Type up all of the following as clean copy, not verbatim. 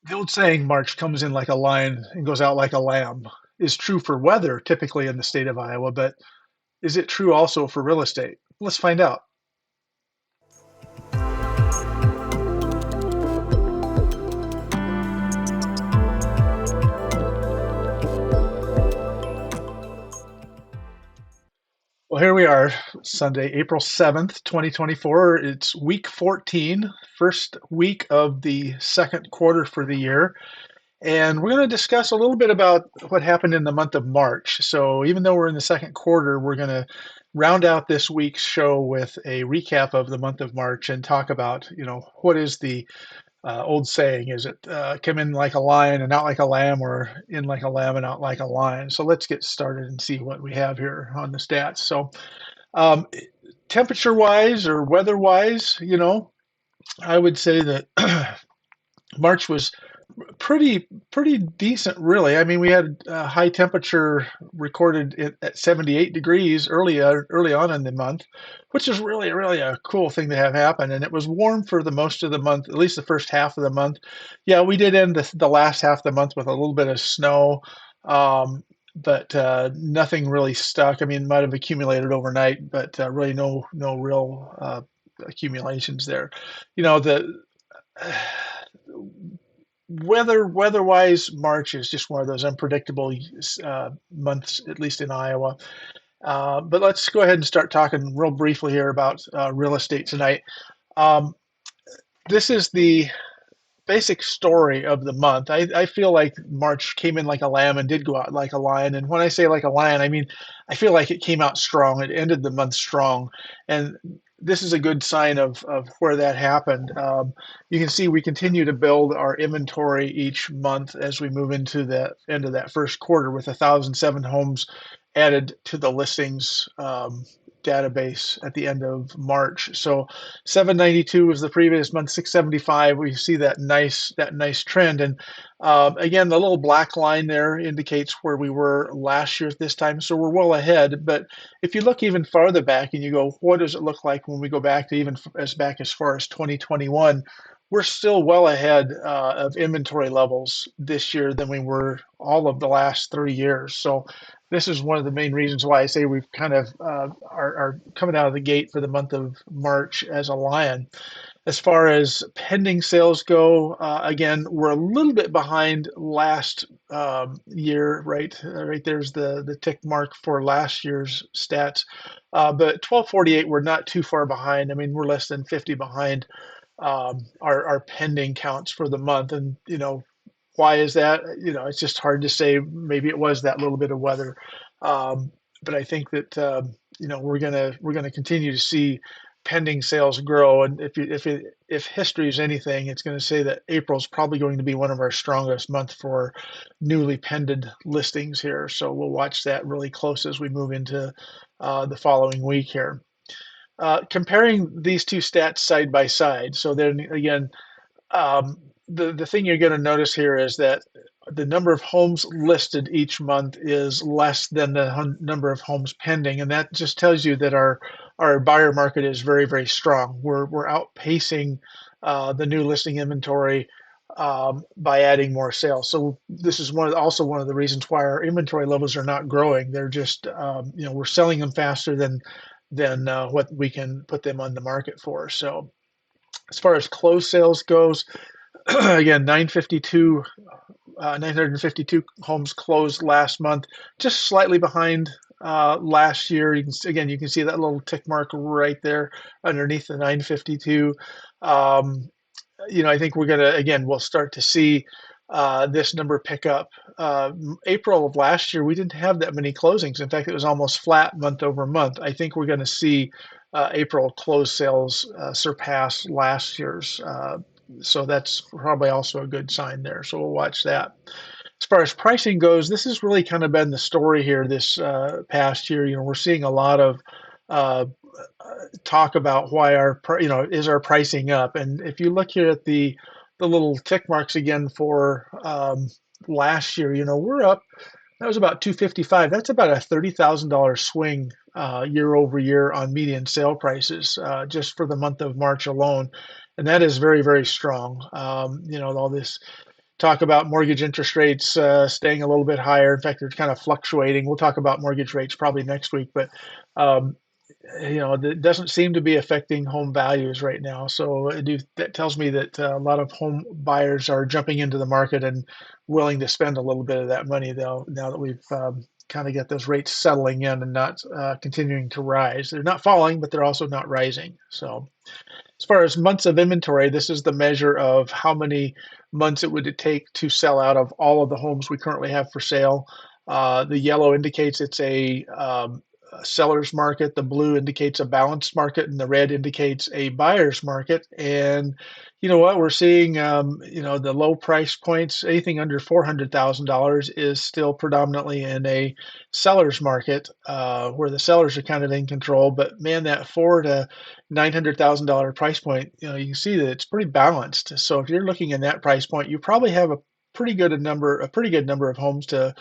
The old saying, March comes in like a lion and goes out like a lamb, is true for weather typically in the state of Iowa, but is it true also for real estate? Let's find out. Well, here we are, Sunday, April 7th, 2024. It's week 14, first week of the second quarter for the year. And we're going to discuss a little bit about what happened in the month of March. So, even though we're in the second quarter, we're going to round out this week's show with a recap of the month of March and talk about, what is the old saying? Is it come in like a lion and out like a lamb, or in like a lamb and out like a lion? So, let's get started and see what we have here on the stats. So, um, temperature wise or weather wise, I would say that March was pretty decent, really. I mean, we had a high temperature recorded at 78 degrees early on in the month, which is really a cool thing to have happen. And it was warm for the most of the month, at least the first half of the month. Yeah, we did end the last half of the month with a little bit of snow, but nothing really stuck. I mean, it might have accumulated overnight, but really no real accumulations there. The weather-wise, March is just one of those unpredictable months, at least in Iowa. But let's go ahead and start talking real briefly here about real estate tonight. Um, this is the basic story of the month. I feel like March came in like a lamb and did go out like a lion. And when I say like a lion, I mean I feel like it came out strong. It ended the month strong, and this is a good sign of where that happened. You can see we continue to build our inventory each month as we move into the end of that first quarter with 1,007 homes added to the listings database at the end of March. So 792 was the previous month, 675. We see that nice trend, and again, the little black line there indicates where we were last year at this time. So we're well ahead. But if you look even farther back and you go, what does it look like when we go back to even as back as far as 2021? We're still well ahead of inventory levels this year than we were all of the last 3 years. So this is one of the main reasons why I say we've kind of are coming out of the gate for the month of March as a lion. As far as pending sales go, again, we're a little bit behind last year, right? Right there's the tick mark for last year's stats. But 1248, we're not too far behind. I mean, we're less than 50 behind our pending counts for the month. And, why is that? It's just hard to say. Maybe it was that little bit of weather. But I think that, we're gonna continue to see pending sales grow. And if history is anything, it's going to say that April is probably going to be one of our strongest months for newly pended listings here. So we'll watch that really close as we move into the following week here. Comparing these two stats side by side. So then again, the thing you're going to notice here is that the number of homes listed each month is less than the number of homes pending, and that just tells you that our buyer market is very strong. We're outpacing the new listing inventory by adding more sales. So this is also one of the reasons why our inventory levels are not growing. They're just we're selling them faster than what we can put them on the market for. So as far as closed sales goes, again, 952 homes closed last month, just slightly behind last year. You can see that little tick mark right there underneath the 952. I think we'll start to see this number pick up. April of last year, we didn't have that many closings. In fact, it was almost flat month over month. I think we're going to see April closed sales surpass last year's. So that's probably also a good sign there. So we'll watch that. As far as pricing goes, this has really kind of been the story here this past year. We're seeing a lot of uh, talk about why is our pricing up? And if you look here at the little tick marks again for last year, we're up. That was about 255. That's about a $30,000 swing year over year on median sale prices just for the month of March alone, and that is very strong. All this talk about mortgage interest rates staying a little bit higher. In fact, they're kind of fluctuating. We'll talk about mortgage rates probably next week, but um, it doesn't seem to be affecting home values right now. So that tells me that a lot of home buyers are jumping into the market and willing to spend a little bit of that money, though, now that we've kind of got those rates settling in and not continuing to rise. They're not falling, but they're also not rising. So as far as months of inventory, this is the measure of how many months it would take to sell out of all of the homes we currently have for sale. The yellow indicates it's a seller's market, the blue indicates a balanced market, and the red indicates a buyer's market. And you know what? We're seeing, the low price points, anything under $400,000 is still predominantly in a seller's market, where the sellers are kind of in control. But man, that four to $900,000 price point, you can see that it's pretty balanced. So if you're looking in that price point, you probably have a pretty good number of homes to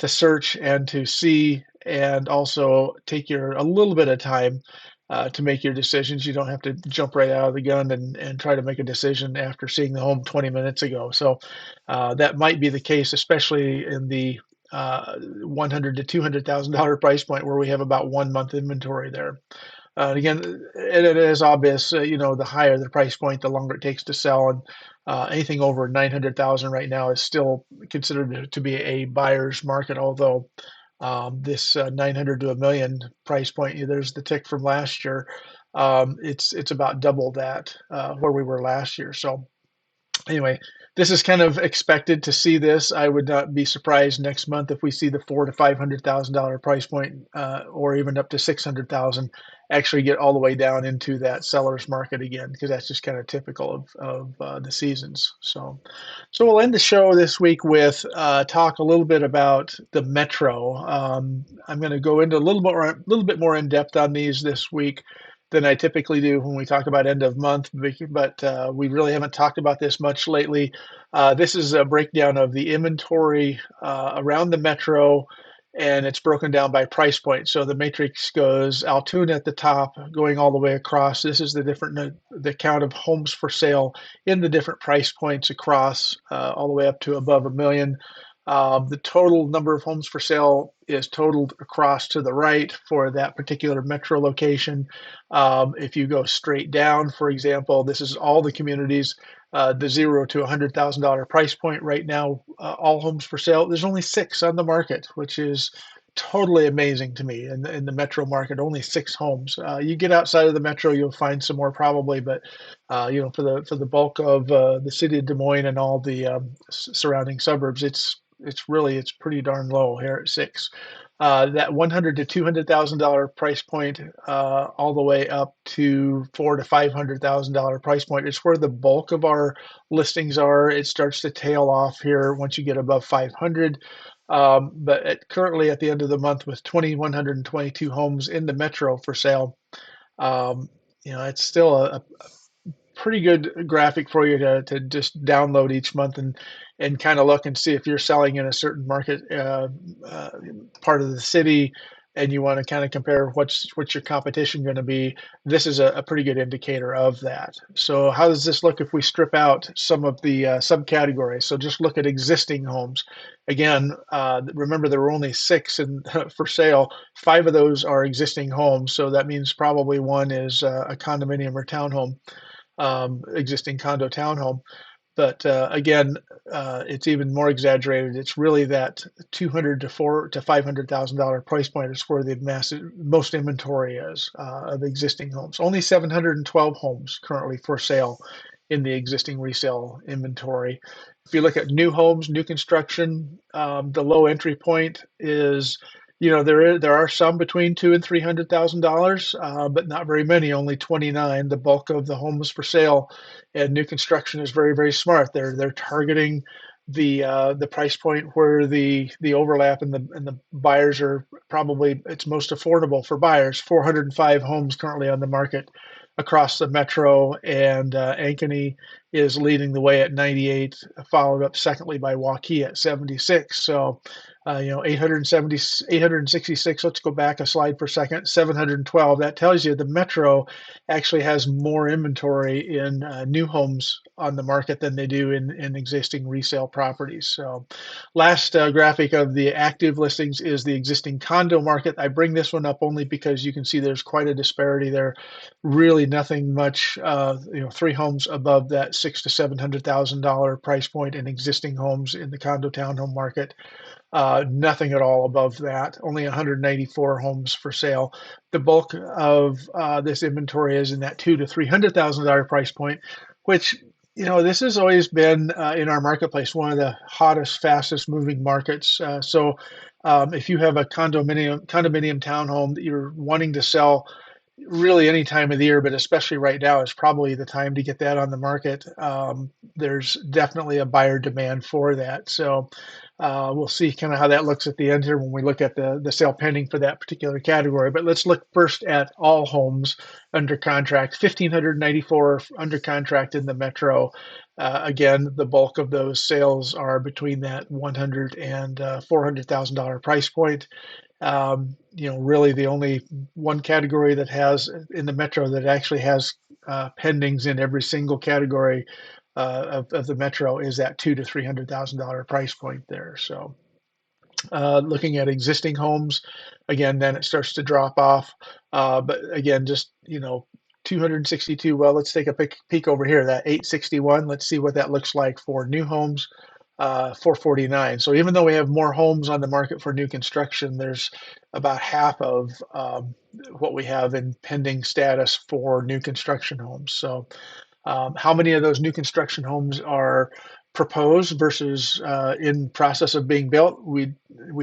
search and to see, and also take your a little bit of time to make your decisions. You don't have to jump right out of the gun and try to make a decision after seeing the home 20 minutes ago. So that might be the case, especially in the 100 to $200,000 price point, where we have about 1 month inventory there. Again, it is obvious, the higher the price point, the longer it takes to sell, and anything over 900,000 right now is still considered to be a buyer's market. Although this 900 to a million price point, there's the tick from last year. It's about double that where we were last year. So anyway, this is kind of expected to see this. I would not be surprised next month if we see the four to $500,000 price point, or even up to 600,000, actually get all the way down into that seller's market again, because that's just kind of typical of the seasons. So we'll end the show this week with talk a little bit about the metro. I'm going to go into a little bit more in depth on these this week than I typically do when we talk about end of month, but we really haven't talked about this much lately. This is a breakdown of the inventory around the metro, and it's broken down by price point. So the matrix goes Altoona at the top, going all the way across. This is the count of homes for sale in the different price points across, all the way up to above a million. The total number of homes for sale is totaled across to the right for that particular metro location. If you go straight down, for example, this is all the communities, the $0 to $100,000 price point right now, all homes for sale. There's only 6 on the market, which is totally amazing to me. In the metro market, only 6 homes. You get outside of the metro, you'll find some more probably, but for the bulk of the city of Des Moines and all the surrounding suburbs, it's pretty darn low here at 6. That 100 to $200,000 price point, all the way up to $400,000 to $500,000 price point, is where the bulk of our listings are. It starts to tail off here once you get above 500. But currently at the end of the month, with 2,122 homes in the metro for sale, um, it's still a pretty good graphic for you to just download each month and kind of look and see if you're selling in a certain market, part of the city, and you want to kind of compare what's your competition going to be. This is a pretty good indicator of that. So how does this look if we strip out some of the subcategories? So just look at existing homes. Again, remember there were only 6 for sale. 5 of those are existing homes, so that means probably one is a condominium or townhome, existing condo townhome. But again, it's even more exaggerated. It's really that 200 to $500,000 price point is where the most inventory is of existing homes. Only 712 homes currently for sale in the existing resale inventory. If you look at new homes, new construction, the low entry point is, there are some between $200,000 and $300,000, but not very many. Only 29. The bulk of the homes for sale and new construction is very, very smart. They're targeting the price point where the overlap and the buyers are probably, it's most affordable for buyers. 405 homes currently on the market across the metro, and Ankeny is leading the way at 98, followed up secondly by Waukee at 76. So 870, 866. Let's go back a slide per second. 712. That tells you the metro actually has more inventory in new homes on the market than they do in existing resale properties. So, last graphic of the active listings is the existing condo market. I bring this one up only because you can see there's quite a disparity there. Really, nothing much. Three homes above that $600,000 to $700,000 price point in existing homes in the condo townhome market. Nothing at all above that. Only 194 homes for sale. The bulk of this inventory is in that $200,000 to $300,000 price point, which this has always been in our marketplace one of the hottest, fastest moving markets. If you have a condominium townhome that you're wanting to sell really any time of the year, but especially right now is probably the time to get that on the market. There's definitely a buyer demand for that. So we'll see kind of how that looks at the end here when we look at the sale pending for that particular category. But let's look first at all homes under contract. 1,594 under contract in the metro. Again, the bulk of those sales are between that $100,000 and $400,000 price point. Really the only one category that has in the metro that actually has pendings in every single category of the metro is that $200,000 to $300,000 price point there. So looking at existing homes, again, then it starts to drop off. But again, just 262. Well, let's take a peek over here. That 861. Let's see what that looks like for new homes. 449. So even though we have more homes on the market for new construction, there's about half of what we have in pending status for new construction homes. So how many of those new construction homes are proposed versus in process of being built? We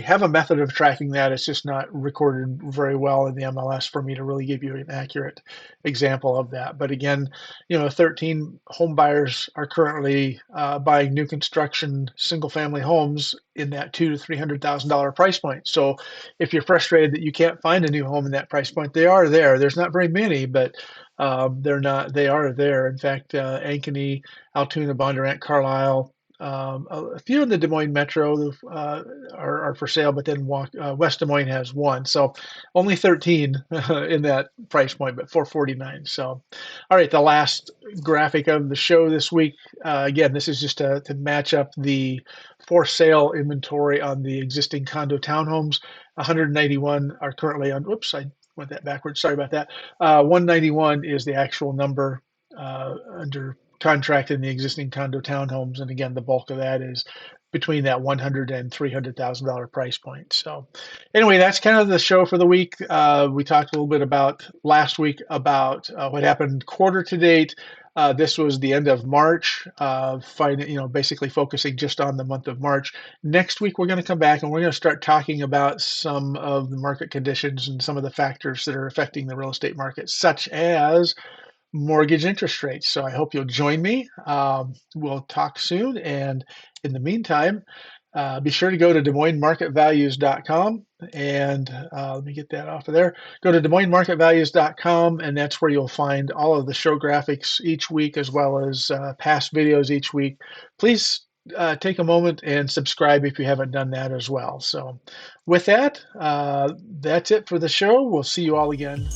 have a method of tracking that. It's just not recorded very well in the MLS for me to really give you an accurate example of that. But again, 13 home buyers are currently buying new construction single family homes in that $200,000 to $300,000 price point. So if you're frustrated that you can't find a new home in that price point, they are there. There's not very many, but they're not. They are there. In fact, Ankeny, Altoona, Bondurant, Carlisle, a few in the Des Moines metro are for sale, but then West Des Moines has one. So only 13 in that price point, but 449. So, all right, the last graphic of the show this week. Again, this is just to match up the for sale inventory on the existing condo townhomes. 191 are currently on. Whoops, I went that backwards. Sorry about that. 191 is the actual number under contract in the existing condo townhomes, and again, the bulk of that is between that $100,000 and $300,000 price point. So, anyway, that's kind of the show for the week. We talked a little bit about last week about what happened quarter to date. This was the end of March, basically focusing just on the month of March. Next week, we're going to come back and we're going to start talking about some of the market conditions and some of the factors that are affecting the real estate market, such as mortgage interest rates. So I hope you'll join me. We'll talk soon. And in the meantime, be sure to go to DesMoinesMarketValues.com and let me get that off of there. Go to DesMoinesMarketValues.com, and that's where you'll find all of the show graphics each week as well as past videos each week. Please take a moment and subscribe if you haven't done that as well. So with that, that's it for the show. We'll see you all again